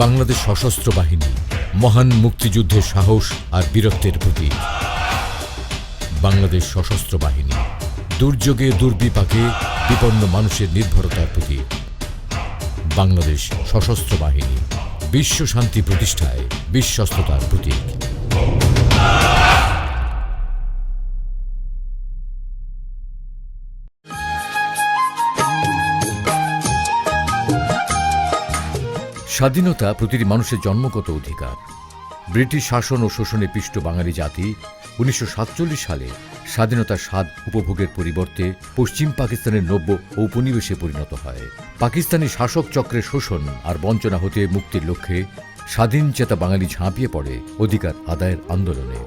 বাংলাদেশ সশস্ত্র বাহিনী মহান মুক্তিযুদ্ধের সাহস আর বীরত্বের প্রতীক। বাংলাদেশ সশস্ত্র বাহিনী দুর্যোগে দুর্বিপাকে বিপন্ন মানুষের নির্ভরতার প্রতীক। বাংলাদেশ সশস্ত্র বাহিনী বিশ্ব শান্তি প্রতিষ্ঠায় বিশ্বস্ততার প্রতীক। স্বাধীনতা প্রতিটি মানুষের জন্মগত অধিকার। ব্রিটিশ শাসন ও শোষণে পিষ্ট বাঙালি জাতি 1947 সালে স্বাধীনতার স্বাদ উপভোগের পরিবর্তে পশ্চিম পাকিস্তানের নব্য ঔপনিবেশে পরিণত হয়। পাকিস্তানি শাসক চক্রের শোষণ আর বঞ্চনা হতে মুক্তির লক্ষ্যে স্বাধীনচেতা বাঙালি ঝাঁপিয়ে পড়ে অধিকার আদায়ের আন্দোলনে।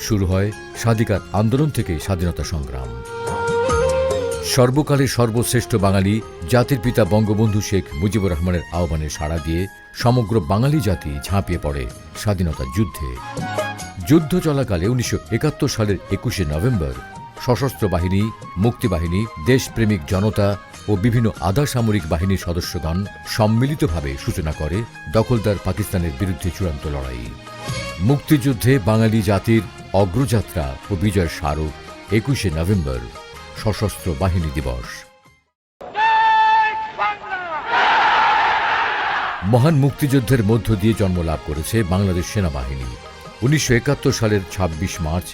শুরু হয় স্বাধিকার আন্দোলন থেকে স্বাধীনতা সংগ্রাম। সর্বকালের সর্বশ্রেষ্ঠ বাঙালি জাতির পিতা বঙ্গবন্ধু শেখ মুজিবুর রহমানের আহ্বানে সাড়া দিয়ে সমগ্র বাঙালি জাতি ঝাঁপিয়ে পড়ে স্বাধীনতা যুদ্ধে। যুদ্ধ চলাকালে 1971 সালের 21শে নভেম্বর সশস্ত্র বাহিনী, মুক্তিবাহিনী, দেশপ্রেমিক জনতা ও বিভিন্ন আধা সামরিক বাহিনীর সদস্যগণ সম্মিলিতভাবে সূচনা করে দখলদার পাকিস্তানের বিরুদ্ধে চূড়ান্ত লড়াই। মুক্তিযুদ্ধে বাঙালি জাতির অগ্রযাত্রা ও বিজয়ের স্মারক 21শে নভেম্বর সশস্ত্র বাহিনী দিবস। মহান মুক্তিযুদ্ধের মধ্য দিয়ে জন্মলাভ করেছে বাংলাদেশ সেনাবাহিনী। 1971 সালের 26 মার্চ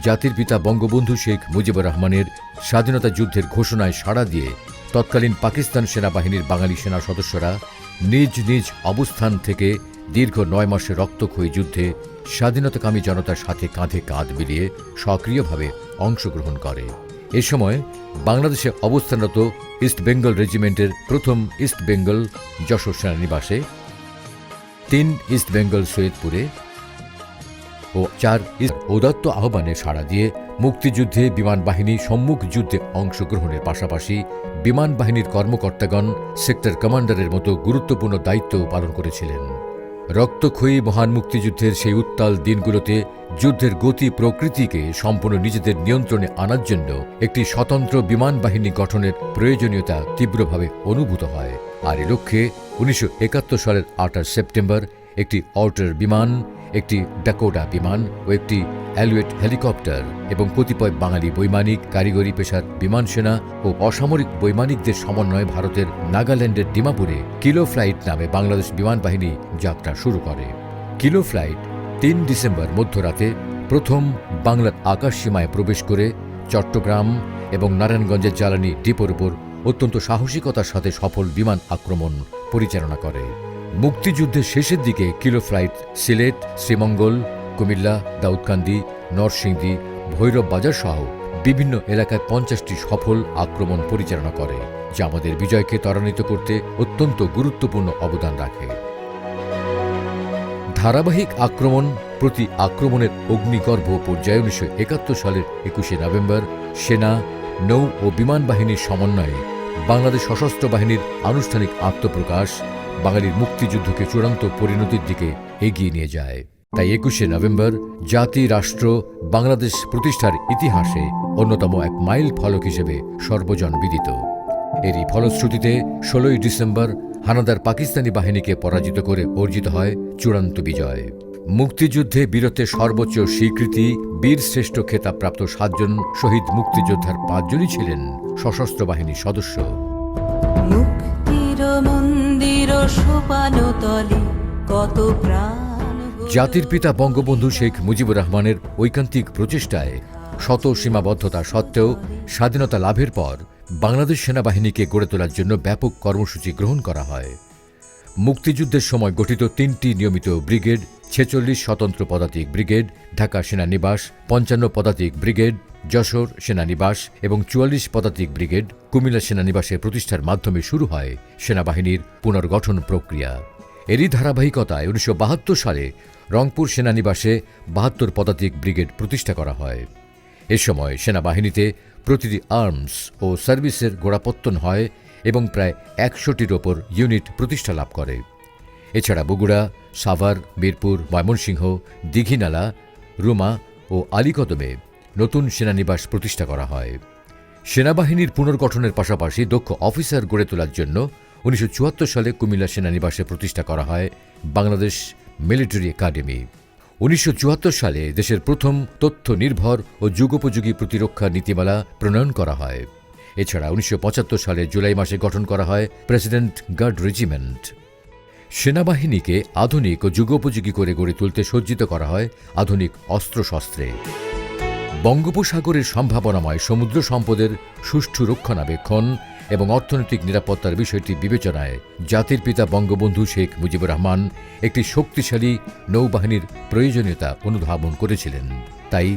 জাতির পিতা বঙ্গবন্ধু শেখ মুজিবুর রহমানের স্বাধীনতা যুদ্ধের ঘোষণায় সাড়া দিয়ে তৎকালীন পাকিস্তান সেনাবাহিনীর বাঙালি সেনা সদস্যরা নিজ নিজ অবস্থান থেকে দীর্ঘ 9 মাসের রক্তক্ষয়ী যুদ্ধে স্বাধীনতাকামী জনতার সাথে কাঁধে কাঁধ মিলিয়ে সক্রিয়ভাবে অংশগ্রহণ করে। এ সময় বাংলাদেশে অবস্থানরত ইস্ট বেঙ্গল রেজিমেন্টের 1ম ইস্ট বেঙ্গল যশোর সেনানিবাসে, 3 ইস্ট বেঙ্গল সৈয়দপুরে ও 4 ইস্ট ঔদাত্ত আহ্বানে সাড়া দিয়ে মুক্তিযুদ্ধে বিমান বাহিনী সম্মুখ যুদ্ধে অংশগ্রহণের পাশাপাশি বিমান বাহিনীর কর্মকর্তাগণ সেক্টর কমান্ডারের মতো গুরুত্বপূর্ণ দায়িত্ব পালন করেছিলেন। রক্তক্ষয়ী মহান মুক্তিযুদ্ধের সেই উত্তাল দিনগুলোতে যুদ্ধের গতি প্রকৃতিকে সম্পূর্ণ নিজেদের নিয়ন্ত্রণে আনার জন্য একটি স্বতন্ত্র বিমান বাহিনী গঠনের প্রয়োজনীয়তা তীব্রভাবে অনুভূত হয়। আর এ লক্ষ্যে 1971 সালের 28 সেপ্টেম্বর একটি অল্টার বিমান, একটি ডাকোটা বিমান ও একটি অ্যালুয়েট হেলিকপ্টার এবং কতিপয় বাঙালি বৈমানিক, কারিগরি পেশার বিমান সেনা ও অসামরিক বৈমানিকদের সমন্বয়ে ভারতের নাগাল্যান্ডের ডিমাপুরে কিলো ফ্লাইট নামে বাংলাদেশ বিমান বাহিনী যাত্রা শুরু করে। কিলো ফ্লাইট 3 ডিসেম্বর মধ্যরাতে প্রথম বাংলার আকাশ সীমায় প্রবেশ করে চট্টগ্রাম এবং নারায়ণগঞ্জের জ্বালানি ডিপোর উপর অত্যন্ত সাহসিকতার সাথে সফল বিমান আক্রমণ পরিচালনা করে। মুক্তিযুদ্ধের শেষের দিকে কিলো ফ্লাইট সিলেট, শ্রীমঙ্গল, কুমিল্লা, দাউদকান্দি, নরসিংদী, ভৈরব বাজার সহ বিভিন্ন এলাকায় 50টি সফল আক্রমণ পরিচালনা করে, যা আমাদের বিজয়কে ত্বরান্বিত করতে অত্যন্ত গুরুত্বপূর্ণ অবদান রাখে। ধারাবাহিক আক্রমণ প্রতি আক্রমণের অগ্নিগর্ভ পর্যায়ে 1971 সালের 21শে নভেম্বর সেনা, নৌ ও বিমান বাহিনীর সমন্বয়ে বাংলাদেশ সশস্ত্র বাহিনীর আনুষ্ঠানিক আত্মপ্রকাশ বাঙালির মুক্তিযুদ্ধকে চূড়ান্ত পরিণতির দিকে এগিয়ে নিয়ে যায়। তাই 21শে নভেম্বর জাতি রাষ্ট্র বাংলাদেশ প্রতিষ্ঠার ইতিহাসে অন্যতম এক মাইল ফলক হিসেবে সর্বজন বিদিত। এরই ফলশ্রুতিতে 16ই ডিসেম্বর হানাদার পাকিস্তানি বাহিনীকে পরাজিত করে অর্জিত হয় চূড়ান্ত বিজয়। মুক্তিযুদ্ধে বীরত্বের সর্বোচ্চ স্বীকৃতি বীর শ্রেষ্ঠ খেতাবপ্রাপ্ত 7 জন শহীদ মুক্তিযোদ্ধার 5 জনই ছিলেন সশস্ত্র বাহিনীর সদস্য। জাতির পিতা বঙ্গবন্ধু শেখ মুজিবুর রহমানের ঐকান্তিক প্রচেষ্টায় শত সীমাবদ্ধতা সত্ত্বেও স্বাধীনতা লাভের পর বাংলাদেশ সেনাবাহিনীকে গড়ে তোলার জন্য ব্যাপক কর্মসূচি গ্রহণ করা হয়। মুক্তিযুদ্ধের সময় গঠিত 3টি নিয়মিত ব্রিগেড, 46 স্বতন্ত্র পদাতিক ব্রিগেড, ঢাকা সেনানিবাস, 55 পদাতিক ব্রিগেড, যশোর সেনানিবাস এবং 44 পদাতিক ব্রিগেড, কুমিল্লা সেনানিবাসের প্রতিষ্ঠার মাধ্যমে শুরু হয় সেনাবাহিনীর পুনর্গঠন প্রক্রিয়া। এরই ধারাবাহিকতায় 1972 সালে রংপুর সেনানিবাসে 72 পদাতিক ব্রিগেড প্রতিষ্ঠা করা হয়। এ সময় সেনাবাহিনীতে প্রতিটি আর্মস ও সার্ভিসের গোড়াপত্তন হয় এবং প্রায় 100টির ওপর ইউনিট প্রতিষ্ঠা লাভ করে। এছাড়া বগুড়া, সাভার, মিরপুর, ময়মনসিংহ, দীঘিনালা, রুমা ও আলীকদমে নতুন সেনানিবাস প্রতিষ্ঠা করা হয়। সেনাবাহিনীর পুনর্গঠনের পাশাপাশি দক্ষ অফিসার গড়ে তোলার জন্য 1974 সালে কুমিল্লা সেনানিবাসে প্রতিষ্ঠা করা হয় বাংলাদেশ মিলিটারি একাডেমি। 1974 সালে দেশের প্রথম তথ্য নির্ভর ও যুগোপযোগী প্রতিরক্ষা নীতিমালা প্রণয়ন করা হয়। এছাড়া 1975 সালে জুলাই মাসে গঠন করা হয় প্রেসিডেন্ট গার্ড রেজিমেন্ট। সেনাবাহিনীকে আধুনিক ও যুগোপযোগী করে গড়ে তুলতে সজ্জিত করা হয় আধুনিক অস্ত্রশস্ত্রে। বঙ্গোপসাগরের সম্ভাবনাময় সমুদ্র সম্পদের সুষ্ঠু রক্ষণাবেক্ষণ এবং অর্থনৈতিক নিরাপত্তার বিষয়টি বিবেচনায় জাতির পিতা বঙ্গবন্ধু শেখ মুজিবুর রহমান একটি শক্তিশালী নৌবাহিনীর প্রয়োজনীয়তা অনুধাবন করেছিলেন। তাই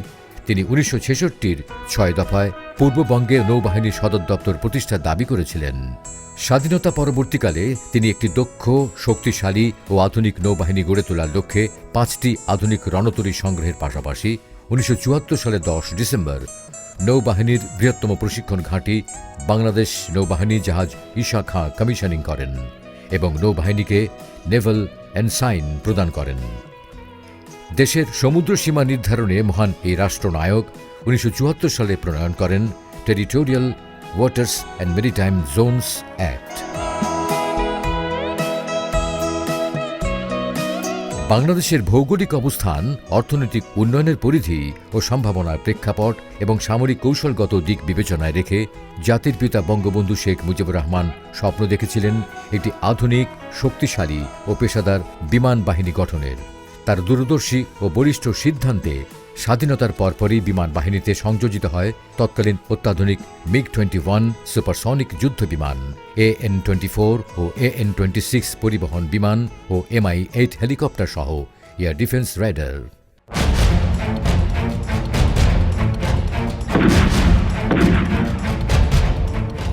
তিনি 1966-র 6 দফায় পূর্ববঙ্গে নৌবাহিনীর সদর দপ্তর প্রতিষ্ঠার দাবি করেছিলেন। স্বাধীনতা পরবর্তীকালে তিনি একটি দক্ষ, শক্তিশালী ও আধুনিক নৌবাহিনী গড়ে তোলার লক্ষ্যে 5টি আধুনিক রণতরী সংগ্রহের পাশাপাশি 1974 সালে 10 ডিসেম্বর নৌবাহিনীর বৃহত্তম প্রশিক্ষণ ঘাঁটি বাংলাদেশ নৌবাহিনী জাহাজ ঈশা খাঁ কমিশনিং করেন এবং নৌবাহিনীকে নেভাল এনসাইন প্রদান করেন। দেশের সমুদ্র সীমা নির্ধারণে মহান এই রাষ্ট্রনায়ক 1974 সালে প্রণয়ন করেন territorial waters and maritime Jones act. বাংলাদেশের ভৌগোলিক অবস্থান, অর্থনৈতিক উন্নয়নের পরিধি ও সম্ভাবনার প্রেক্ষাপট এবং সামরিক কৌশলগত দিক বিবেচনায় রেখে জাতির পিতা বঙ্গবন্ধু শেখ মুজিবুর রহমান স্বপ্ন দেখেছিলেন একটি আধুনিক, শক্তিশালী ও পেশাদার বিমান বাহিনী গঠনের। তার দূরদর্শী ও বলিষ্ঠ সিদ্ধান্তে স্বাধীনতার পরপরই বিমান বাহিনীতে সংযোজিত হয় তৎকালীন অত্যাধুনিক MiG-21 সুপারসনিক যুদ্ধ বিমান, AN-24 ও AN-26 পরিবহন বিমান ও Mi-8 হেলিকপ্টার সহ এয়ার ডিফেন্স রাইডার।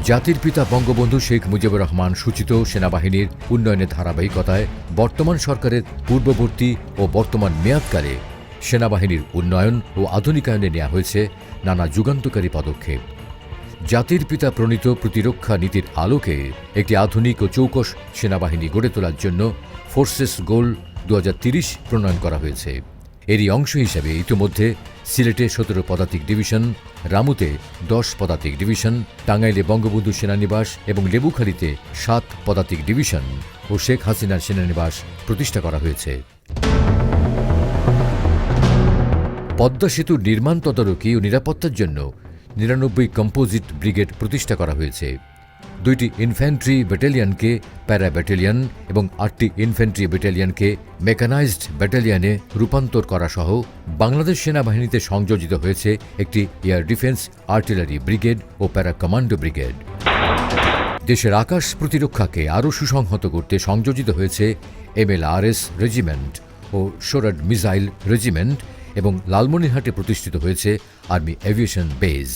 জাতির পিতা বঙ্গবন্ধু শেখ মুজিবুর রহমান সূচিত সেনাবাহিনীর উন্নয়নের ধারাবাহিকতায় বর্তমান সরকারের পূর্ববর্তী ও বর্তমান মেয়াদকালে সেনাবাহিনীর উন্নয়ন ও আধুনিকায়নে নেওয়া হয়েছে নানা যুগান্তকারী পদক্ষেপ। জাতির পিতা প্রণীত প্রতিরক্ষা নীতির আলোকে একটি আধুনিক ও চৌকস সেনাবাহিনী গড়ে তোলার জন্য ফোর্সেস গোল 2030 প্রণয়ন করা হয়েছে। এরই অংশ হিসেবে ইতিমধ্যে সিলেটে 17 পদাতিক ডিভিশন, রামুতে 10 পদাতিক ডিভিশন, টাঙ্গাইলে বঙ্গবন্ধু সেনানিবাস এবং লেবুখালীতে 7 পদাতিক ডিভিশন ও শেখ হাসিনার সেনানিবাস প্রতিষ্ঠা করা হয়েছে। পদ্মা সেতুর নির্মাণ তদারকি ও নিরাপত্তার জন্য 99 কম্পোজিট ব্রিগেড প্রতিষ্ঠা করা হয়েছে। 2টি ইনফ্যান্ট্রি ব্যাটালিয়নকে প্যারা ব্যাটালিয়ন এবং 8টি ইনফ্যান্ট্রি ব্যাটালিয়নকে মেকানাইজড ব্যাটালিয়নে রূপান্তর করা সহ বাংলাদেশ সেনাবাহিনীতে সংযোজিত হয়েছে একটি এয়ার ডিফেন্স আর্টিলারি ব্রিগেড ও প্যারা কমান্ডো ব্রিগেড। দেশের আকাশ প্রতিরক্ষাকে আরও সুসংহত করতে সংযোজিত হয়েছে MLRS রেজিমেন্ট ও শোরাড মিসাইল রেজিমেন্ট এবং লালমনিরহাটে প্রতিষ্ঠিত হয়েছে আর্মি এভিয়েশন বেজ।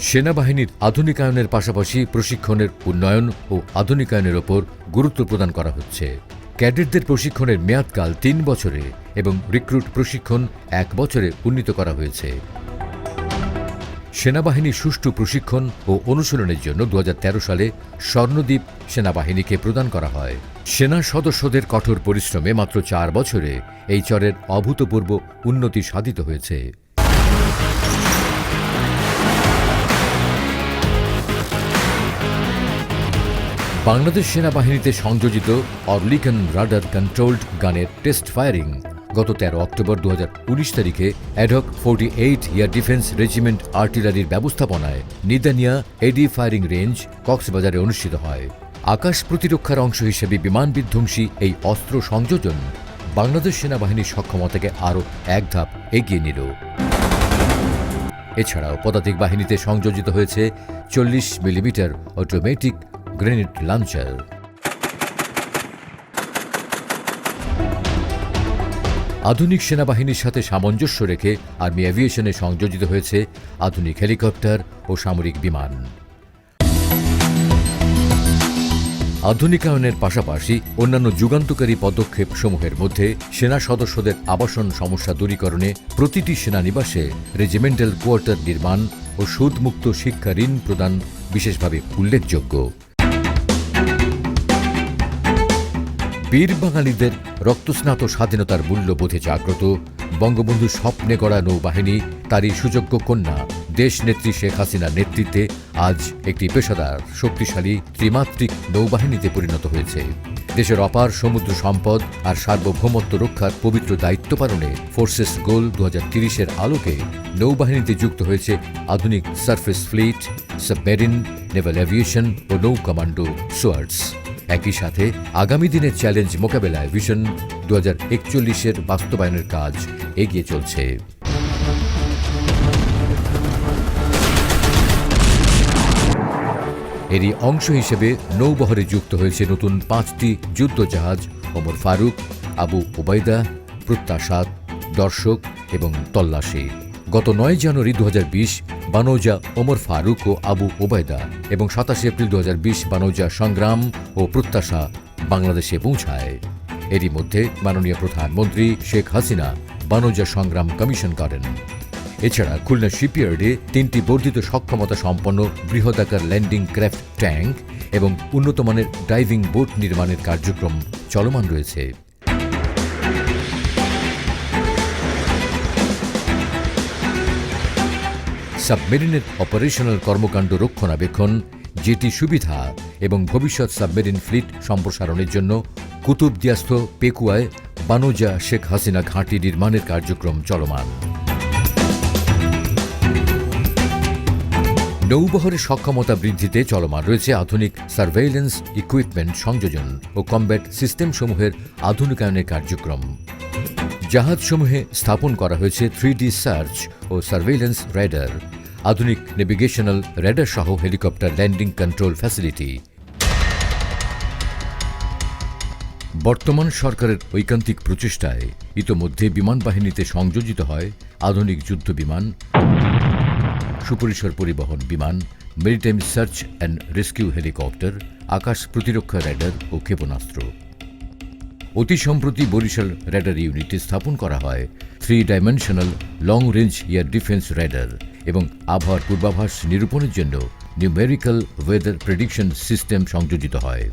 সেনাবাহিনীর আধুনিকায়নের পাশাপাশি প্রশিক্ষণের উন্নয়ন ও আধুনিকায়নের ওপর গুরুত্ব প্রদান করা হচ্ছে। ক্যাডেটদের প্রশিক্ষণের মেয়াদকাল 3 বছরে এবং রিক্রুট প্রশিক্ষণ 1 বছরে উন্নীত করা হয়েছে। সেনাবাহিনীর সুষ্ঠু প্রশিক্ষণ ও অনুশীলনের জন্য 2013 সালে স্বর্ণদ্বীপ সেনাবাহিনীকে প্রদান করা হয়। সেনা সদস্যদের কঠোর পরিশ্রমে মাত্র 4 বছরে এই চরের অভূতপূর্ব উন্নতি সাধিত হয়েছে। বাংলাদেশ সেনাবাহিনীতে সংযোজিত অরলিকন রাডার কন্ট্রোলড গানের টেস্ট ফায়ারিং গত 13 অক্টোবর 2019 তারিখে অ্যাডহক 48 এয়ার ডিফেন্স রেজিমেন্ট আর্টিলারির ব্যবস্থাপনায় নিদানিয়া এডি ফায়ারিং রেঞ্জ কক্সবাজারে অনুষ্ঠিত হয়। আকাশ প্রতিরক্ষার অংশ হিসেবে বিমান বিধ্বংসী এই অস্ত্র সংযোজন বাংলাদেশ সেনাবাহিনীর সক্ষমতাকে আরও এক ধাপ এগিয়ে নিল। এছাড়াও পদাতিক বাহিনীতে সংযোজিত হয়েছে 40 মিলিমিটার অটোমেটিক গ্রেনেড লঞ্চার। আধুনিক সেনাবাহিনীর সাথে সামঞ্জস্য রেখে আর্মি এভিয়েশনে সংযোজিত হয়েছে আধুনিক হেলিকপ্টার ও সামরিক বিমান। আধুনিকায়নের পাশাপাশি অন্যান্য যুগান্তকারী পদক্ষেপ সমূহের মধ্যে সেনা সদস্যদের আবাসন সমস্যা দূরীকরণে প্রতিটি সেনানিবাসে রেজিমেন্টাল কোয়ার্টার নির্মাণ ও সুদমুক্ত শিক্ষা ঋণ প্রদান বিশেষভাবে উল্লেখযোগ্য। বীর বাঙালিদের রক্তস্নাত স্বাধীনতার মূল্যবোধে জাগ্রত বঙ্গবন্ধু স্বপ্নে গড়া নৌবাহিনী তারই সুযোগ্য কন্যা দেশনেত্রী শেখ হাসিনার নেতৃত্বে আজ একটি পেশাদার শক্তিশালী ত্রিমাত্রিক নৌবাহিনীতে পরিণত হয়েছে। দেশের অপার সমুদ্র সম্পদ আর সার্বভৌমত্ব রক্ষার পবিত্র দায়িত্ব পালনে ফোর্সেস গোল 2030-এর আলোকে নৌবাহিনীতে যুক্ত হয়েছে আধুনিক surface fleet, submarine, naval aviation ও নৌ কমান্ডো সোয়ার্ডস। একই সাথে আগামী দিনের চ্যালেঞ্জ মোকাবেলায় ভিশন 2041-এর বাস্তবায়নের কাজ এগিয়ে চলছে। এরই অংশ হিসেবে নৌবহরে যুক্ত হয়েছে নতুন 5টি যুদ্ধজাহাজ ওমর ফারুক, আবু ওবায়দা, প্রত্যাশা, দর্শক এবং তল্লাশি। গত 9 জানুয়ারি 2020 বানৌজা ওমর ফারুক ও আবু ওবায়দা এবং 27 এপ্রিল 2020 বানৌজা সংগ্রাম ও প্রত্যাশা বাংলাদেশে পৌঁছায়। এরই মধ্যে মাননীয় প্রধানমন্ত্রী শেখ হাসিনা বানৌজা সংগ্রাম কমিশন করেন। এছাড়া খুলনা শিপইয়ার্ডে 3টি বর্ধিত সক্ষমতা সম্পন্ন বৃহদাকার ল্যান্ডিং ক্র্যাফট ট্যাঙ্ক এবং উন্নতমানের ডাইভিং বোট নির্মাণের কার্যক্রম চলমান রয়েছে। সাবমেরিনের অপারেশনাল কর্মকাণ্ড রক্ষণাবেক্ষণ, জেটি সুবিধা এবং ভবিষ্যৎ সাবমেরিন ফ্লিট সম্প্রসারণের জন্য কুতুবদিয়াস্থ পেকুয়ায় বানৌজা শেখ হাসিনা ঘাঁটি নির্মাণের কার্যক্রম চলমান। নৌবহরের সক্ষমতা বৃদ্ধিতে চলমান রয়েছে আধুনিক সার্ভেইলেন্স ইকুইপমেন্ট সংযোজন ও কমব্যাট সিস্টেমসমূহের আধুনিকায়নের কার্যক্রম। জাহাজসমূহে স্থাপন করা হয়েছে 3D সার্চ ও সার্ভেইলেন্স রেডার, আধুনিক নেভিগেশনাল রেডার সহ হেলিকপ্টার ল্যান্ডিং কন্ট্রোল ফ্যাসিলিটি। বর্তমান সরকারের ঐকান্তিক প্রচেষ্টায় ইতোমধ্যে বিমান বাহিনীতে সংযোজিত হয় আধুনিক যুদ্ধ বিমান, সুপরিসর পরিবহন বিমান, maritime search and rescue helicopter, আকাশ প্রতিরক্ষা রেডার ও ক্ষেপণাস্ত্র। অতি সম্প্রতি বরিশাল রেডার ইউনিটে স্থাপন করা হয় three dimensional long range air defence radar এবং আবহাওয়ার পূর্বাভাস নিরূপণের জন্য নিউমেরিক্যাল ওয়েদার প্রেডিকশন সিস্টেম সংযোজিত হয়।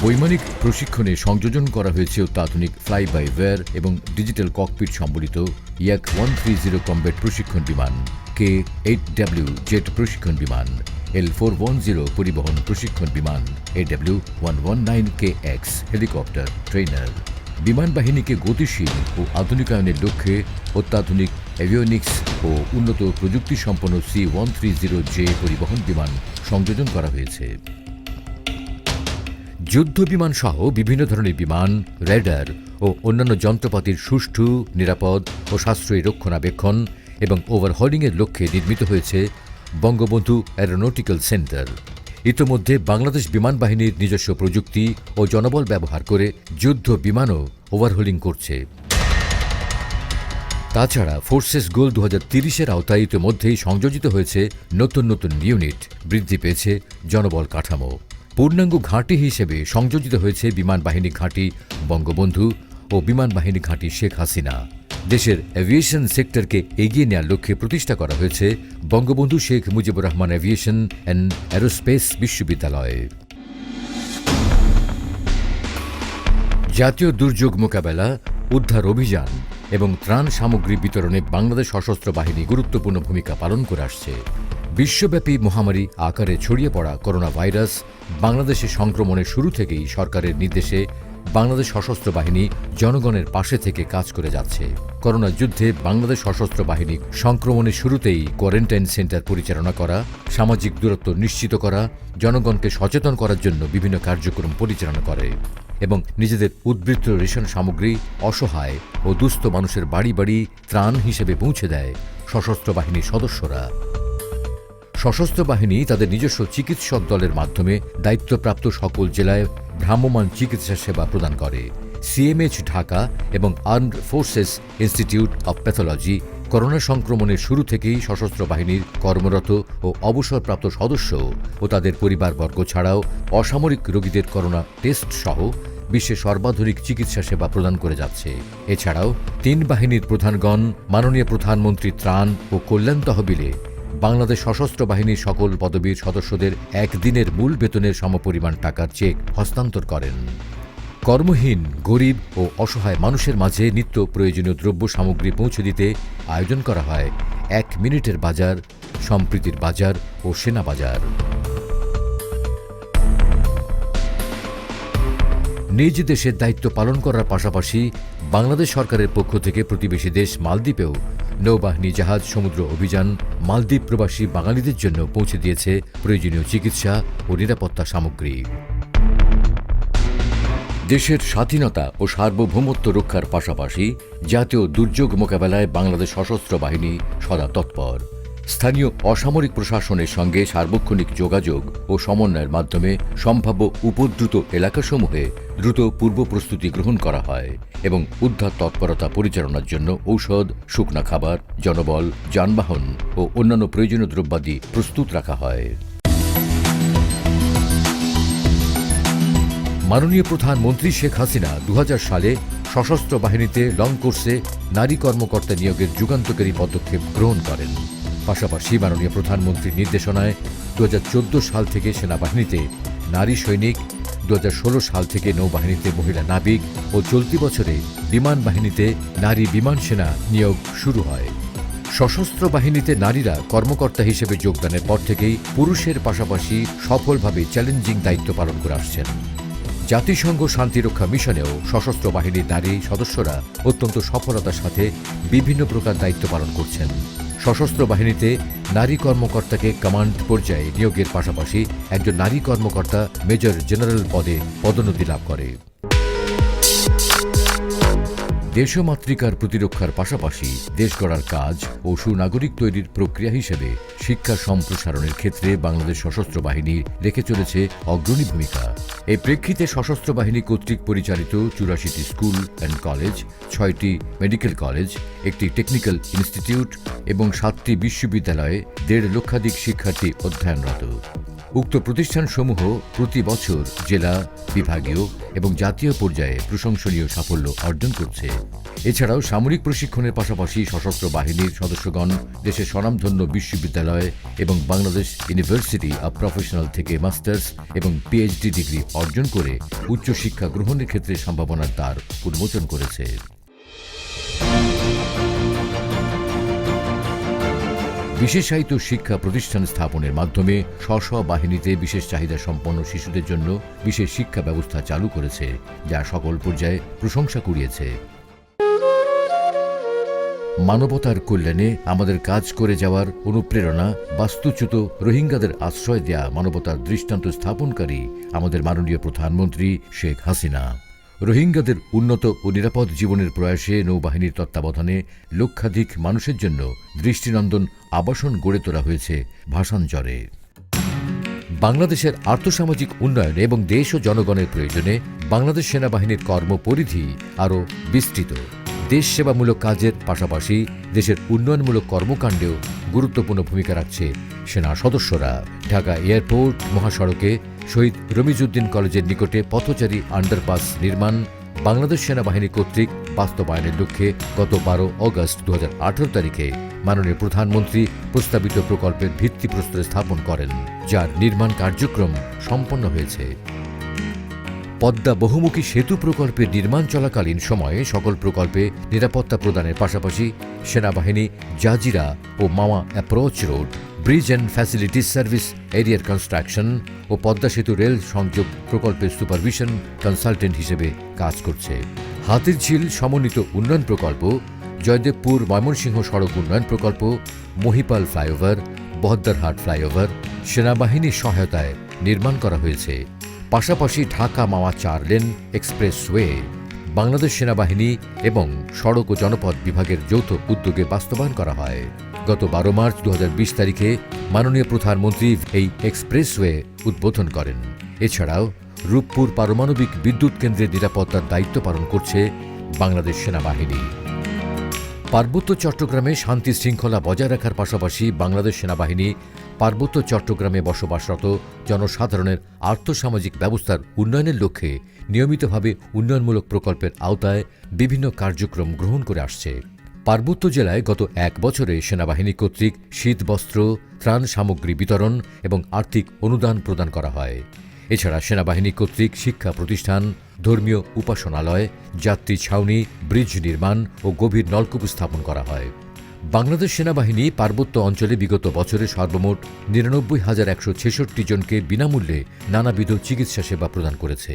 বৈমানিক প্রশিক্ষণে সংযোজন করা হয়েছে অত্যাধুনিক ফ্লাই বাই ওয়্যার এবং ডিজিটাল ককপিট সম্বলিত ইয়াক 130 কমব্যাট প্রশিক্ষণ বিমান, K-8W জেট প্রশিক্ষণ বিমান, L-410 পরিবহন প্রশিক্ষণ বিমান, AW-119KX হেলিকপ্টার ট্রেনার। বিমান বাহিনীকে গতিশীল ও আধুনিকায়নের লক্ষ্যে অত্যাধুনিক এভিওনিক্স ও উন্নত প্রযুক্তি সম্পন্ন C-130J পরিবহন বিমান সংযোজন করা হয়েছে। যুদ্ধ বিমান সহ বিভিন্ন ধরনের বিমান, রেডার ও অন্যান্য যন্ত্রপাতির সুষ্ঠু, নিরাপদ ও সাশ্রয়ী রক্ষণাবেক্ষণ এবং ওভারহলিংয়ের লক্ষ্যে নির্মিত হয়েছে বঙ্গবন্ধু অ্যারোনটিক্যাল সেন্টার। ইতোমধ্যে বাংলাদেশ বিমান বাহিনীর নিজস্ব প্রযুক্তি ও জনবল ব্যবহার করে যুদ্ধ বিমানও ওভারহলিং করছে। তাছাড়া ফোর্সেস গোল 2030-এর আওতায় ইতিমধ্যেই সংযোজিত হয়েছে নতুন নতুন ইউনিট, বৃদ্ধি পেয়েছে জনবল কাঠামো। পূর্ণাঙ্গ ঘাঁটি হিসেবে সংযোজিত হয়েছে বিমান বাহিনী ঘাঁটি বঙ্গবন্ধু ও বিমান বাহিনী ঘাঁটি শেখ হাসিনা। দেশের এভিয়েশন সেক্টরকে এগিয়ে নেওয়ার লক্ষ্যে প্রতিষ্ঠা করা হয়েছে Bangabandhu Sheikh Mujibur Rahman aviation and aerospace বিশ্ববিদ্যালয়। জাতীয় দুর্যোগ মোকাবেলা, উদ্ধার অভিযান এবং ত্রাণ সামগ্রী বিতরণে বাংলাদেশ সশস্ত্র বাহিনী গুরুত্বপূর্ণ ভূমিকা পালন করে আসছে। বিশ্বব্যাপী মহামারী আকারে ছড়িয়ে পড়া করোনা ভাইরাস বাংলাদেশে সংক্রমণের শুরু থেকেই সরকারের নির্দেশে বাংলাদেশ সশস্ত্র বাহিনী জনগণের পাশে থেকে কাজ করে যাচ্ছে। করোনা যুদ্ধে বাংলাদেশ সশস্ত্র বাহিনী সংক্রমণের শুরুতেই কোয়ারেন্টাইন সেন্টার পরিচালনা করা, সামাজিক দূরত্ব নিশ্চিত করা, জনগণকে সচেতন করার জন্য বিভিন্ন কার্যক্রম পরিচালনা করে এবং নিজেদের উদ্বৃত্ত রেশন সামগ্রী অসহায় ও দুস্থ মানুষের বাড়ি বাড়ি ত্রাণ হিসেবে পৌঁছে দেয় সশস্ত্র বাহিনীর সদস্যরা। সশস্ত্র বাহিনী তাদের নিজস্ব চিকিৎসক দলের মাধ্যমে দায়িত্বপ্রাপ্ত সকল জেলায় ভ্রাম্যমাণ চিকিৎসা সেবা প্রদান করে। সিএমএইচ ঢাকা এবং armed forces institute of pathology corona সংক্রমণের শুরু থেকেই সশস্ত্র বাহিনীর কর্মরত ও অবসরপ্রাপ্ত সদস্য ও তাদের পরিবারবর্গ ছাড়াও অসামরিক রোগীদের করোনা টেস্ট সহ বিশ্বের সর্বাধুনিক চিকিৎসা সেবা প্রদান করে যাচ্ছে। এছাড়াও 3 বাহিনীর প্রধানগণ মাননীয় প্রধানমন্ত্রী ত্রাণ ও কল্যাণ তহবিলে বাংলাদেশ সশস্ত্র বাহিনীর সকল পদবীর সদস্যদের একদিনের মূল বেতনের সমপরিমাণ টাকার চেক হস্তান্তর করেন। কর্মহীন, গরিব ও অসহায় মানুষের মাঝে নিত্য প্রয়োজনীয় দ্রব্য সামগ্রী পৌঁছে দিতে আয়োজন করা হয় 1 মিনিটের বাজার, সম্প্রীতির বাজার ও সেনা বাজার। নিজ দেশের দায়িত্ব পালন করার পাশাপাশি বাংলাদেশ সরকারের পক্ষ থেকে প্রতিবেশী দেশ মালদ্বীপেও নৌবাহিনী জাহাজ সমুদ্র অভিযান মালদ্বীপ প্রবাসী বাঙালিদের জন্য পৌঁছে দিয়েছে প্রয়োজনীয় চিকিৎসা ও নিরাপত্তা সামগ্রী। দেশের স্বাধীনতা ও সার্বভৌমত্ব রক্ষার পাশাপাশি জাতীয় দুর্যোগ মোকাবেলায় বাংলাদেশ সশস্ত্র বাহিনী সদা তৎপর। স্থানীয় অসামরিক প্রশাসনের সঙ্গে সার্বক্ষণিক যোগাযোগ ও সমন্বয়ের মাধ্যমে সম্ভাব্য উপদ্রুত এলাকাসমূহে দ্রুত পূর্ব প্রস্তুতি গ্রহণ করা হয় এবং উদ্ধার তৎপরতা পরিচালনার জন্য ঔষধ, শুকনা খাবার, জনবল, যানবাহন ও অন্যান্য প্রয়োজনীয় দ্রব্যাদি প্রস্তুত রাখা হয়। মাননীয় প্রধানমন্ত্রী শেখ হাসিনা 2000 সালে সশস্ত্র বাহিনীতে লং কোর্সে নারী কর্মকর্তা নিয়োগের যুগান্তকারী পদক্ষেপ গ্রহণ করেন। পাশাপাশি মাননীয় প্রধানমন্ত্রীর নির্দেশনায় 2014 সাল থেকে সেনাবাহিনীতে নারী সৈনিক, 2016 সাল থেকে নৌবাহিনীতে মহিলা নাবিক ও চলতি বছরে বিমান বাহিনীতে নারী বিমান সেনা নিয়োগ শুরু হয়। সশস্ত্র বাহিনীতে নারীরা কর্মকর্তা হিসেবে যোগদানের পর থেকেই পুরুষের পাশাপাশি সফলভাবে চ্যালেঞ্জিং দায়িত্ব পালন করে আসছেন। জাতিসংঘ শান্তিরক্ষা মিশনেও সশস্ত্র বাহিনীর নারী সদস্যরা অত্যন্ত সফলতার সাথে বিভিন্ন প্রকার দায়িত্ব পালন করছেন। সশস্ত্র বাহিনীতে নারী কর্মকর্তাকে কমান্ড পর্যায়ে নিয়োগের পাশাপাশি একজন নারী কর্মকর্তা মেজর জেনারেল পদে পদোন্নতি লাভ করে। দেশমাতৃকার প্রতিরক্ষার পাশাপাশি দেশ গড়ার কাজ ও সুনাগরিক তৈরির প্রক্রিয়া হিসেবে শিক্ষা সম্প্রসারণের ক্ষেত্রে বাংলাদেশ সশস্ত্র বাহিনী রেখে চলেছে অগ্রণী ভূমিকা। এই প্রেক্ষিতে সশস্ত্র বাহিনী কর্তৃক পরিচালিত 84টি স্কুল অ্যান্ড কলেজ, 6টি মেডিকেল কলেজ, একটি টেকনিক্যাল ইনস্টিটিউট এবং 7টি বিশ্ববিদ্যালয়ে 1.5 লক্ষাধিক শিক্ষার্থী অধ্যয়নরত। উক্ত প্রতিষ্ঠানসমূহ প্রতি বছর জেলা, বিভাগীয় এবং জাতীয় পর্যায়ে প্রশংসনীয় সাফল্য অর্জন করছে। এছাড়াও সামরিক প্রশিক্ষণের পাশাপাশি সশস্ত্র বাহিনীর সদস্যগণ দেশের স্বনামধন্য বিশ্ববিদ্যালয় এবং বাংলাদেশ ইউনিভার্সিটি অব প্রফেশনাল থেকে মাস্টার্স এবং পিএইচডি ডিগ্রি অর্জন করে উচ্চশিক্ষা গ্রহণের ক্ষেত্রে সম্ভাবনার দ্বার উন্মোচন করেছে। বিশেষায়িত শিক্ষা প্রতিষ্ঠান স্থাপনের মাধ্যমে স্ব বাহিনীতে বিশেষ চাহিদা সম্পন্ন শিশুদের জন্য বিশেষ শিক্ষা ব্যবস্থা চালু করেছে, যা সকল পর্যায়ে প্রশংসা কুড়িয়েছে। মানবতার কল্যাণে আমাদের কাজ করে যাওয়ার অনুপ্রেরণা বাস্তুচ্যুত রোহিঙ্গাদের আশ্রয় দেয়া মানবতার দৃষ্টান্ত স্থাপনকারী আমাদের মাননীয় প্রধানমন্ত্রী শেখ হাসিনা। রোহিঙ্গাদের উন্নত ও নিরাপদ জীবনের প্রয়াসে নৌবাহিনীর তত্ত্বাবধানে লক্ষাধিক মানুষের জন্য দৃষ্টিনন্দন আবাসন গড়ে তোলা হয়েছে ভাসানচরে। বাংলাদেশের আর্থসামাজিক উন্নয়ন এবং দেশ ও জনগণের প্রয়োজনে বাংলাদেশ সেনাবাহিনীর কর্মপরিধি আরও বিস্তৃত। দেশ সেবামূলক কাজের পাশাপাশি দেশের উন্নয়নমূলক কর্মকাণ্ডেও গুরুত্বপূর্ণ ভূমিকা রাখছে সেনা সদস্যরা। ঢাকা এয়ারপোর্ট মহাসড়কে শহীদ রমিজউদ্দিন কলেজের নিকটে পথচারী আন্ডারপাস নির্মাণ বাংলাদেশ সেনাবাহিনী কর্তৃক বাস্তবায়নের লক্ষ্যে গত 12 অগস্ট 2018 তারিখে মাননীয় প্রধানমন্ত্রী প্রস্তাবিত প্রকল্পের ভিত্তিপ্রস্তর স্থাপন করেন, যার নির্মাণ কার্যক্রম সম্পন্ন হয়েছে। পদ্মা বহুমুখী সেতু প্রকল্পের নির্মাণ চলাকালীন সময়ে সকল প্রকল্পে নিরাপত্তা প্রদানের পাশাপাশি সেনাবাহিনী জাজিরা ও Mawa approach road, bridge and facilities service এরিয়ার কনস্ট্রাকশন ও পদ্মা সেতু রেল সংযোগ প্রকল্পের সুপারভিশন কনসালটেন্ট হিসেবে কাজ করছে। হাতিরঝিল সমন্বিত উন্নয়ন প্রকল্প, জয়দেবপুর ময়মনসিংহ সড়ক উন্নয়ন প্রকল্প, মহিপাল ফ্লাইওভার, বহদ্দারহাট ফ্লাইওভার সেনাবাহিনীর সহায়তায় নির্মাণ করা হয়েছে। পাশাপাশি ঢাকা মাওয়া 4 লেন এক্সপ্রেসওয়ে বাংলাদেশ সেনাবাহিনী এবং সড়ক ও জনপথ বিভাগের যৌথ উদ্যোগে বাস্তবায়ন করা হয়। গত 12 মার্চ 2020 তারিখে মাননীয় প্রধানমন্ত্রী এই এক্সপ্রেসওয়ে উদ্বোধন করেন। এছাড়াও রূপপুর পারমাণবিক বিদ্যুৎ কেন্দ্রের নিরাপত্তার দায়িত্ব পালন করছে বাংলাদেশ সেনাবাহিনী। পার্বত্য চট্টগ্রামে শান্তি শৃঙ্খলা বজায় রাখার পাশাপাশি বাংলাদেশ সেনাবাহিনী পার্বত্য চট্টগ্রামে বসবাসরত জনসাধারণের আর্থসামাজিক ব্যবস্থার উন্নয়নের লক্ষ্যে নিয়মিতভাবে উন্নয়নমূলক প্রকল্পের আওতায় বিভিন্ন কার্যক্রম গ্রহণ করে আসছে। পার্বত্য জেলায় গত 1 বছরে সেনাবাহিনী কর্তৃক শীতবস্ত্র, ত্রাণ সামগ্রী বিতরণ এবং আর্থিক অনুদান প্রদান করা হয়। এছাড়া সেনাবাহিনী কর্তৃক শিক্ষা প্রতিষ্ঠান, ধর্মীয় উপাসনালয়, যাত্রী ছাউনি, ব্রিজ নির্মাণ ও গভীর নলকূপ স্থাপন করা হয়। বাংলাদেশ সেনাবাহিনী পার্বত্য অঞ্চলে বিগত বছরে সর্বমোট ৯৯,১৬৬ জনকে বিনামূল্যে নানাবিধ চিকিৎসা সেবা প্রদান করেছে।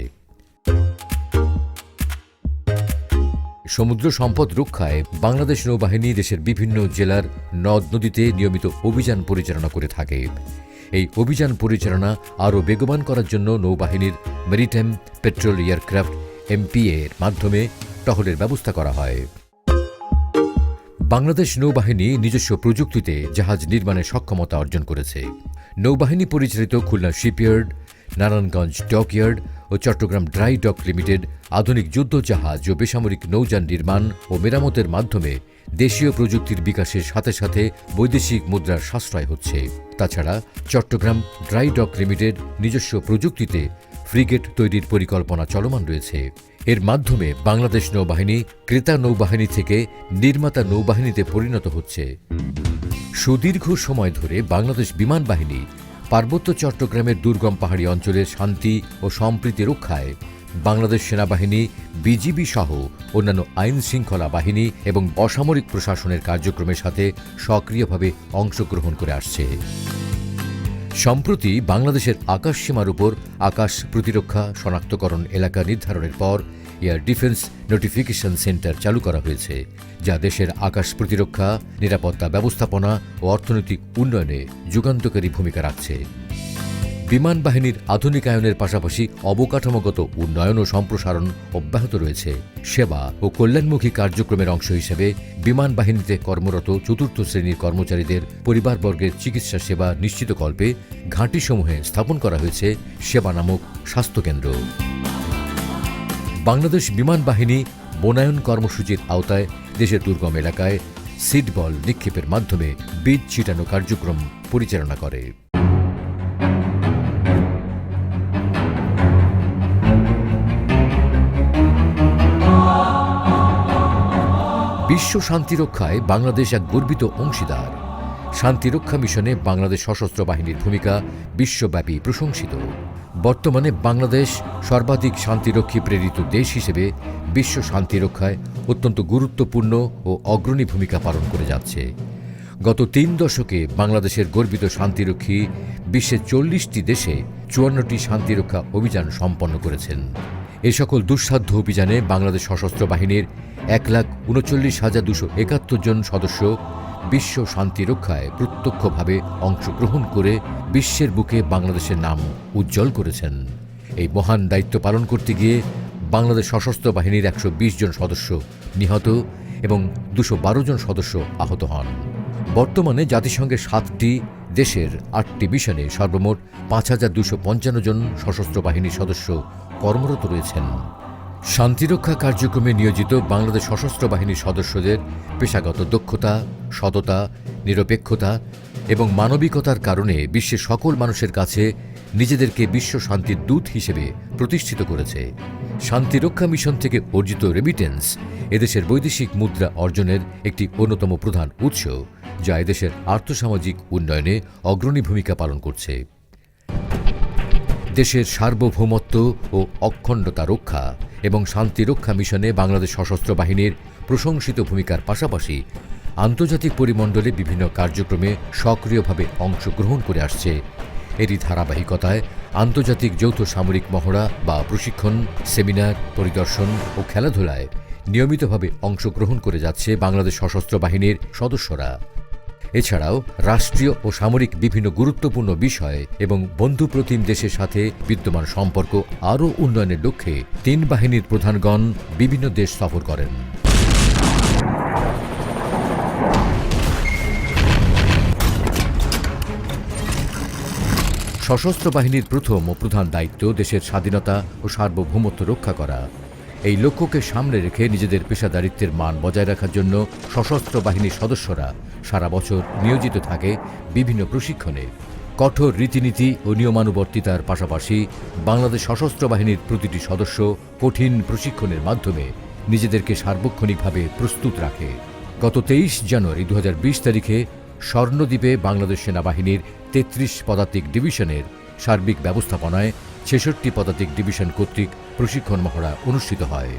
সমুদ্র সম্পদ রক্ষায় বাংলাদেশ নৌবাহিনী দেশের বিভিন্ন জেলার নদ নদীতে নিয়মিত অভিযান পরিচালনা করে থাকে। এই অভিযান পরিচালনা আরও বেগবান করার জন্য নৌবাহিনীর মেরিটাইম পেট্রোল এয়ারক্রাফট MPA এর মাধ্যমে টহলের ব্যবস্থা করা হয়। বাংলাদেশ নৌবাহিনী নিজস্ব প্রযুক্তিতে জাহাজ নির্মাণের সক্ষমতা অর্জন করেছে। নৌবাহিনী পরিচালিত খুলনা শিপইয়ার্ড, নারায়ণগঞ্জ ডকইয়ার্ড ও চট্টগ্রাম ড্রাই ডক লিমিটেড আধুনিক যুদ্ধ জাহাজ ও বেসামরিক নৌযান নির্মাণ ও মেরামতের মাধ্যমে দেশীয় প্রযুক্তির বিকাশের সাথে সাথে বৈদেশিক মুদ্রার সাশ্রয় হচ্ছে। তাছাড়া চট্টগ্রাম ড্রাই ডক লিমিটেড নিজস্ব প্রযুক্তিতে ফ্রিগেট তৈরির পরিকল্পনা চলমান রয়েছে। এর মাধ্যমে বাংলাদেশ নৌবাহিনী ক্রেতা নৌবাহিনী থেকে নির্মাতা নৌবাহিনীতে পরিণত হচ্ছে। সুদীর্ঘ সময় ধরে বাংলাদেশ বিমান বাহিনী পার্বত্য চট্টগ্রামের দুর্গম পাহাড়ি অঞ্চলের শান্তি ও সম্প্রীতি রক্ষায় বাংলাদেশ সেনাবাহিনী, বিজিবি সহ অন্যান্য আইন শৃঙ্খলা বাহিনী এবং অসামরিক প্রশাসনের কার্যক্রমের সাথে সক্রিয়ভাবে অংশগ্রহণ করে আসছে। সম্প্রতি বাংলাদেশের আকাশসীমার উপর আকাশ প্রতিরক্ষা শনাক্তকরণ এলাকা নির্ধারণের পর এয়ার ডিফেন্স নোটিফিকেশন সেন্টার চালু করা হয়েছে, যা দেশের আকাশ প্রতিরক্ষা, নিরাপত্তা ব্যবস্থাপনা ও অর্থনৈতিক উন্নয়নে যুগান্তকারী ভূমিকা রাখছে। বিমান বাহিনীর আধুনিকায়নের পাশাপাশি অবকাঠামোগত উন্নয়ন ও সম্প্রসারণ অব্যাহত রয়েছে। সেবা ও কল্যাণমুখী কার্যক্রমের অংশ হিসেবে বিমান বাহিনীতে কর্মরত চতুর্থ শ্রেণীর কর্মচারীদের পরিবারবর্গের চিকিৎসা সেবা নিশ্চিতকল্পে ঘাঁটিসমূহে স্থাপন করা হয়েছে সেবা নামক স্বাস্থ্যকেন্দ্র। বাংলাদেশ বিমান বাহিনী বনায়ন কর্মসূচির আওতায় দেশের দুর্গম এলাকায় সিড বল নিক্ষেপের মাধ্যমে বীজ ছিটানো কার্যক্রম পরিচালনা করে। বিশ্ব শান্তি রক্ষায় বাংলাদেশ এক গর্বিত অংশীদার। শান্তিরক্ষা মিশনে বাংলাদেশ সশস্ত্র বাহিনীর ভূমিকা বিশ্বব্যাপী প্রশংসিত। বর্তমানে বাংলাদেশ সর্বাধিক শান্তিরক্ষী প্রেরিত দেশ হিসেবে বিশ্ব শান্তি রক্ষায় অত্যন্ত গুরুত্বপূর্ণ ও অগ্রণী ভূমিকা পালন করে যাচ্ছে। গত ৩ দশকে বাংলাদেশের গর্বিত শান্তিরক্ষী বিশ্বের ৪০টি দেশে ৫৪টি শান্তিরক্ষা অভিযান সম্পন্ন করেছেন। এ সকল দুঃসাধ্য অভিযানে বাংলাদেশ সশস্ত্র বাহিনীর ১,৩৯,২৭১ জন সদস্য বিশ্ব শান্তি রক্ষায় প্রত্যক্ষভাবে অংশগ্রহণ করে বিশ্বের বুকে বাংলাদেশের নাম উজ্জ্বল করেছেন। এই মহান দায়িত্ব পালন করতে গিয়ে বাংলাদেশ সশস্ত্র বাহিনীর ১২০ জন সদস্য নিহত এবং ২১২ জন সদস্য আহত হন। বর্তমানে জাতিসংঘের ৭টি দেশের ৮টি মিশনে সর্বমোট ৫,২৫৫ জন সশস্ত্র বাহিনীর সদস্য কর্মরত রয়েছেন। শান্তিরক্ষা কার্যক্রমে নিয়োজিত বাংলাদেশ সশস্ত্র বাহিনীর সদস্যদের পেশাগত দক্ষতা, সততা, নিরপেক্ষতা এবং মানবিকতার কারণে বিশ্বের সকল মানুষের কাছে নিজেদেরকে বিশ্ব শান্তির দূত হিসেবে প্রতিষ্ঠিত করেছে। শান্তিরক্ষা মিশন থেকে অর্জিত রেমিটেন্স এদেশের বৈদেশিক মুদ্রা অর্জনের একটি অন্যতম প্রধান উৎস, যা এদেশের আর্থসামাজিক উন্নয়নে অগ্রণী ভূমিকা পালন করছে। দেশের সার্বভৌমত্ব ও অখণ্ডতা রক্ষা এবং শান্তিরক্ষা মিশনে বাংলাদেশ সশস্ত্র বাহিনীর প্রশংসিত ভূমিকার পাশাপাশি আন্তর্জাতিক পরিমণ্ডলে বিভিন্ন কার্যক্রমে সক্রিয়ভাবে অংশগ্রহণ করে আসছে। এরই ধারাবাহিকতায় আন্তর্জাতিক যৌথ সামরিক মহড়া বা প্রশিক্ষণ, সেমিনার, পরিদর্শন ও খেলাধুলায় নিয়মিতভাবে অংশগ্রহণ করে যাচ্ছে বাংলাদেশ সশস্ত্র বাহিনীর সদস্যরা। এছাড়াও রাষ্ট্রীয় ও সামরিক বিভিন্ন গুরুত্বপূর্ণ বিষয় এবং বন্ধুপ্রতিম দেশের সাথে বিদ্যমান সম্পর্ক আরও উন্নয়নের লক্ষ্যে ৩ বাহিনীর প্রধানগণ বিভিন্ন দেশ সফর করেন। সশস্ত্র বাহিনীর প্রথম ও প্রধান দায়িত্ব দেশের স্বাধীনতা ও সার্বভৌমত্ব রক্ষা করা। এই লক্ষ্যকে সামনে রেখে নিজেদের পেশাদারিত্বের মান বজায় রাখার জন্য সশস্ত্র বাহিনীর সদস্যরা সারা বছর নিয়োজিত থাকে বিভিন্ন প্রশিক্ষণে। কঠোর রীতিনীতি ও নিয়মানুবর্তিতার পাশাপাশি বাংলাদেশ সশস্ত্র বাহিনীর প্রতিটি সদস্য কঠিন প্রশিক্ষণের মাধ্যমে নিজেদেরকে সার্বক্ষণিকভাবে প্রস্তুত রাখে। গত ২৩ জানুয়ারি ২০২০ তারিখে স্বর্ণদ্বীপে বাংলাদেশ সেনাবাহিনীর ৩৩ পদাতিক ডিভিশনের সার্বিক ব্যবস্থাপনায় ৬৬ পদাতিক ডিভিশন কর্তৃক প্রশিক্ষণ মহড়া অনুষ্ঠিত হয়।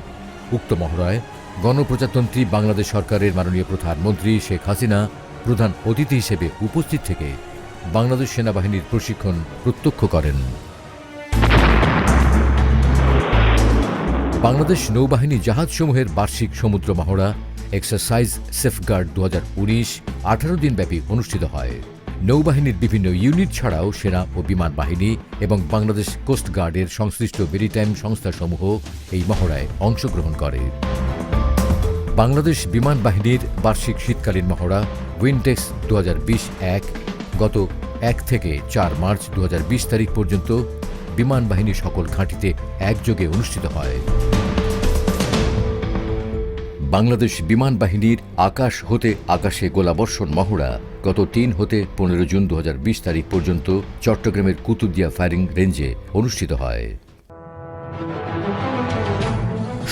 উক্ত মহড়ায় গণপ্রজাতন্ত্রী বাংলাদেশ সরকারের মাননীয় প্রধানমন্ত্রী শেখ হাসিনা প্রধান অতিথি হিসেবে উপস্থিত থেকে বাংলাদেশ সেনাবাহিনীর প্রশিক্ষণ প্রত্যক্ষ করেন। বাংলাদেশ নৌবাহিনী জাহাজসমূহের বার্ষিক সমুদ্র মহড়া এক্সারসাইজ সেফগার্ড 2019 18 দিনব্যাপী অনুষ্ঠিত হয়। নৌবাহিনীর বিভিন্ন ইউনিট ছাড়াও সেনা ও বিমান বাহিনী এবং বাংলাদেশ কোস্টগার্ডের সংশ্লিষ্ট মেরিটাইম সংস্থাসমূহ এই মহড়ায় অংশগ্রহণ করে। বাংলাদেশ বিমান বাহিনীর বার্ষিক শীতকালীন মহড়া উইনটেক্স 2020-1 গত 1 থেকে 4 মার্চ 2020 তারিখ পর্যন্ত বিমান বাহিনীর সকল ঘাঁটিতে একযোগে অনুষ্ঠিত হয়। বাংলাদেশ বিমান বাহিনীর আকাশ হতে আকাশে গোলাবর্ষণ মহড়া গত 3 হতে 15 জুন 2020 তারিখ পর্যন্ত চট্টগ্রামের কুতুবদিয়া ফায়ারিং রেঞ্জে অনুষ্ঠিত হয়।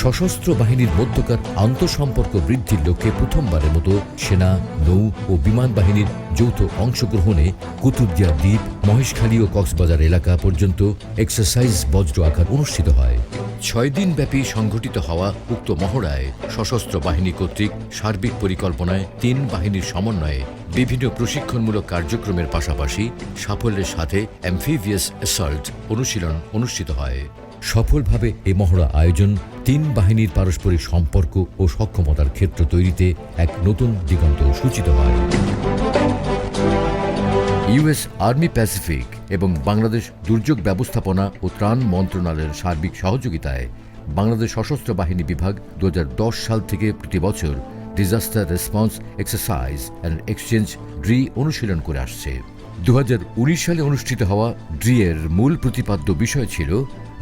সশস্ত্র বাহিনীর মধ্যকার আন্তঃসম্পর্ক বৃদ্ধির লক্ষ্যে প্রথমবারের মতো সেনা, নৌ ও বিমান বাহিনীর যৌথ অংশগ্রহণে কুতুবদিয়া দ্বীপ, মহেশখালী ও কক্সবাজার এলাকা পর্যন্ত এক্সারসাইজ বজ্র আকার অনুষ্ঠিত হয়। 6 দিনব্যাপী সংঘটিত হওয়া উক্ত মহড়ায় সশস্ত্র বাহিনী কর্তৃক সার্বিক পরিকল্পনায় 3 বাহিনীর সমন্বয়ে বিভিন্ন প্রশিক্ষণমূলক কার্যক্রমের পাশাপাশি সাফল্যের সাথে অ্যাম্ফিভিয়াস অ্যাসল্ট অনুশীলন অনুষ্ঠিত হয়। সফলভাবে এ মহড়া আয়োজন 3 বাহিনীর পারস্পরিক সম্পর্ক ও সক্ষমতার ক্ষেত্র তৈরিতে এক নতুন দিগন্ত সূচিত হয়। ইউএস আর্মি প্যাসিফিক এবং বাংলাদেশ দুর্যোগ ব্যবস্থাপনা ও ত্রাণ মন্ত্রণালয়ের সার্বিক সহযোগিতায় বাংলাদেশ সশস্ত্র বাহিনী বিভাগ 2010 সাল থেকে প্রতি বছর disaster response exercise and exchange DREE অনুশীলন করে আসছে। 2019 সালে অনুষ্ঠিত হওয়া ড্রি-এর মূল প্রতিপাদ্য বিষয় ছিল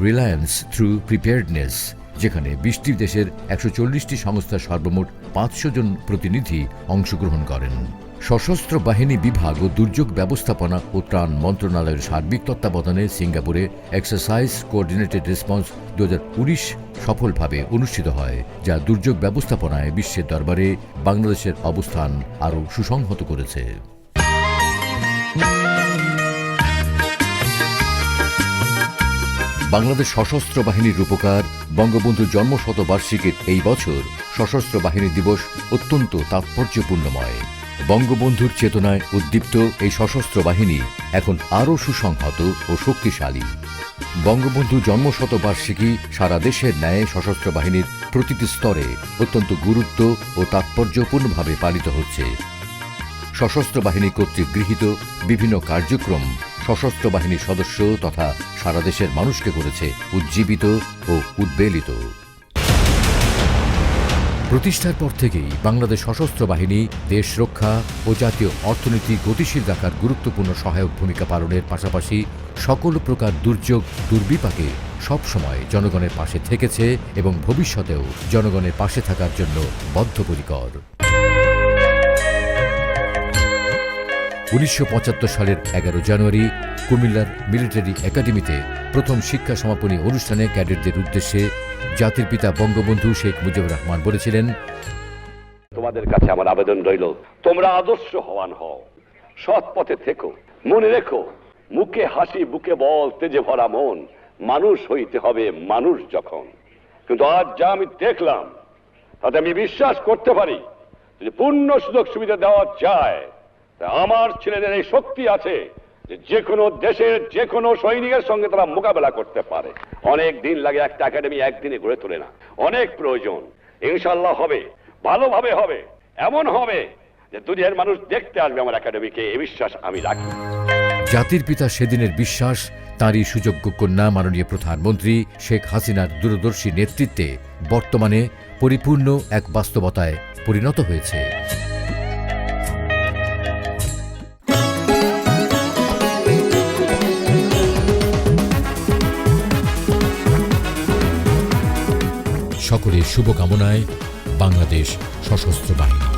রিলায়েন্স থ্রু প্রিপেয়ার্ডনেস, যেখানে 20টি দেশের 140টি সংস্থার সর্বমোট 500 জন প্রতিনিধি অংশগ্রহণ করেন। সশস্ত্র বাহিনী বিভাগ ও দুর্যোগ ব্যবস্থাপনা ও ত্রাণ মন্ত্রণালয়ের সার্বিক তত্ত্বাবধানে সিঙ্গাপুরে এক্সারসাইজ কোঅর্ডিনেটেড রেসপন্স 2019 সফলভাবে অনুষ্ঠিত হয়, যা দুর্যোগ ব্যবস্থাপনায় বিশ্বের দরবারে বাংলাদেশের অবস্থান আরও সুসংহত করেছে। বাংলাদেশ সশস্ত্র বাহিনীর রূপকার বঙ্গবন্ধু জন্মশতবার্ষিকীর এই বছর সশস্ত্র বাহিনী দিবস অত্যন্ত তাৎপর্যপূর্ণময়। বঙ্গবন্ধুর চেতনায় উদ্দীপ্ত এই সশস্ত্র বাহিনী এখন আরও সুসংহত ও শক্তিশালী। বঙ্গবন্ধু জন্মশতবার্ষিকী সারা দেশের ন্যায় সশস্ত্র বাহিনীর প্রতিটি স্তরে অত্যন্ত গুরুত্ব ও তাৎপর্যপূর্ণভাবে পালিত হচ্ছে। সশস্ত্র বাহিনী কর্তৃক গৃহীত বিভিন্ন কার্যক্রম সশস্ত্র বাহিনীর সদস্য তথা সারা দেশের মানুষকে করেছে উজ্জীবিত ও উদ্বেলিত। প্রতিষ্ঠার পর থেকেই বাংলাদেশ সশস্ত্র বাহিনী দেশ রক্ষা ও জাতীয় অর্থনীতি গতিশীল রাখার গুরুত্বপূর্ণ সহায়ক ভূমিকা পালনের পাশাপাশি সকল প্রকার দুর্যোগ দুর্বিপাকে সবসময় জনগণের পাশে থেকেছে এবং ভবিষ্যতেও জনগণের পাশে থাকার জন্য বদ্ধপরিকর। 1975 সালের 11 জানুয়ারি কুমিল্লার মিলিটারি একাডেমিতে প্রথম শিক্ষা সমাপনী অনুষ্ঠানে ক্যাডেটদের উদ্দেশ্যে জাতির পিতা বঙ্গবন্ধু শেখ মুজিবুর রহমান বলেছিলেন, তোমাদের কাছে আমার আবেদন রইল, তোমরা আদর্শবান হও, সৎ পথে থেকো, মনে রেখো মুখে হাসি বুকে বল তেজে ভরা মন, মানুষ হইতে হবে মানুষ যখন। কিন্তু আজ যা আমি দেখলাম তাতে আমি বিশ্বাস করতে পারি যে পূর্ণ সুযোগ সুবিধা দেওয়া যায়, আমার ছেলেদের এই শক্তি আছে যে কোনো দেশের যে কোনো সৈনিকের সঙ্গে তারা মোকাবেলা করতে পারে। অনেক দিন লাগে, একটা একাডেমি একদিনে গড়ে তোলে না, অনেক প্রয়োজন। ইনশাল্লাহ হবে, ভালোভাবে হবে, এমন হবে যে দুনিয়ার মানুষ দেখতে আসবে আমার একাডেমিকে, এই বিশ্বাস আমি রাখি। জাতির পিতা সেদিনের বিশ্বাস তাঁরই সুযোগ্য কন্যা মাননীয় প্রধানমন্ত্রী শেখ হাসিনার দূরদর্শী নেতৃত্বে বর্তমানে পরিপূর্ণ এক বাস্তবতায় পরিণত হয়েছে। সকলের শুভকামনায় বাংলাদেশ সশস্ত্র বাহিনী।